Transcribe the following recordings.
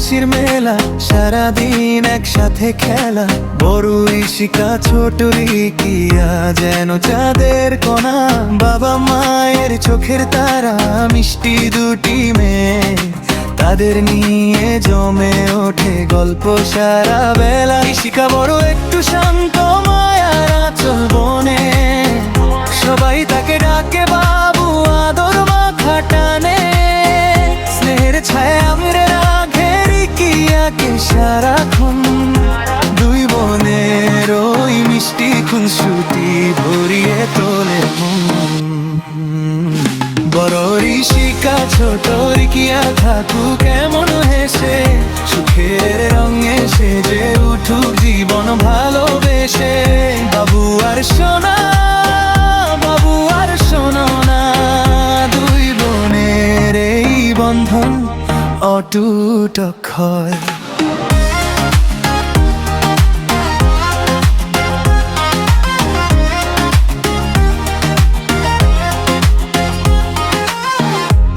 হাসির মেলা, সারাদিন একসাথে খেলা। বড় ইশিকা ছোট রিকিয়া যেন চাঁদের কণা। বাবা মায়ের চোখের তারা, মিষ্টি দুটি মেয়ে, তাদের নিয়ে জমে ওঠে গল্প সারা বেলা। ইশিকা বড় একটু শান্ত, মায়ার আঁচল বনে, সবাই তাকে ডাকে বাবু, আদর মাখা টানে। স্নেহের ছায়া আমরে রাখে রিকিয়াকে সারাক্ষণ। দুই বোনের ওই মিষ্টি খুনসুটি ভরিয়ে তোলে মন। বড় ইশিকা ছোট রিকিয়া থাকুক কেমন হেসে, সুখের রঙে সেজে উঠুক জীবন ভালোবেসে। বাবু আর সোনা, বাবু আর শোনো না, দুই বোনের এই বন্ধন অটুট অক্ষয়।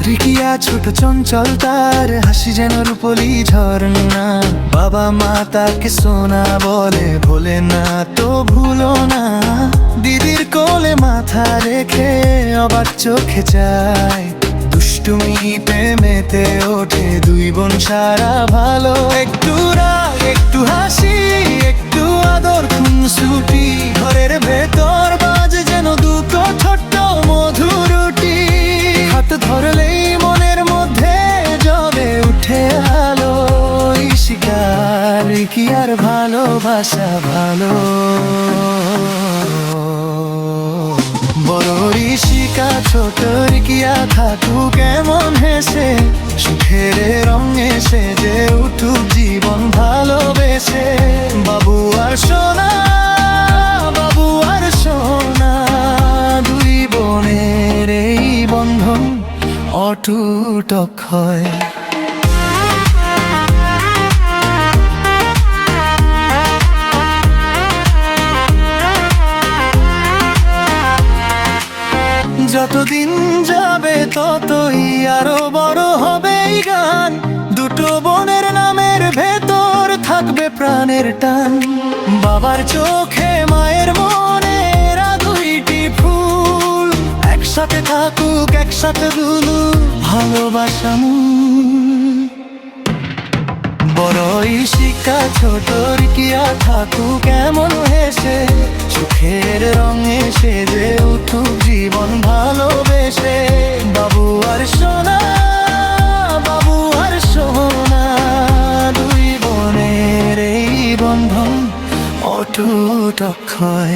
রিকিয়া ছোট চঞ্চল, তার হাসি যেন রূপলি ঝর্ণা। বাবা মা তাকে সোনা বলে, ভোলে না তো ভুলো না। দিদির কোলে মাথা রেখে অবাক চোখে চায়, দুষ্টুমিতে মেতে ওঠে দুই বোন সারা ভালো। একটু রাগ একটু হাসি একটু আদর খুনসুটি, ঘরের ভেতর বাজে যেন দুটো ছোট্ট মধুরুটি। হাত ধরলেই মনের মধ্যে জমে উঠে আলো, ইশিকা রিকিয়ার ভালোবাসা ভালো। বড় ইশিকা ছোট রিকিয়া থাকুক কেমন হেসে, সুখের রঙে সেজে উঠুক জীবন ভালোবেসে। বাবু আর সোনা, বাবু আর সোনা, দুই বোনের এই বন্ধন অটুট অক্ষয়। যতদিন যাবে ততই আরো বড় হবে এই গান। দুটো বোনের নামের ভেতর থাকবে প্রাণের টান। বাবার চোখে মায়ের মনে এরা দুইটি ফুল, একসাথে থাকুক একসাথে দুলু ভালোবাসা মূল। বড় ইশিকা ছোট রিকিয়া থাকুক কেমন হেসে, সুখের রঙে সেজে উঠুক জীবন ভালোবেসে। বাবু আর সোনা, বাবু আর সোনা, দুই বোনের এই বন্ধন অটুট অক্ষয়।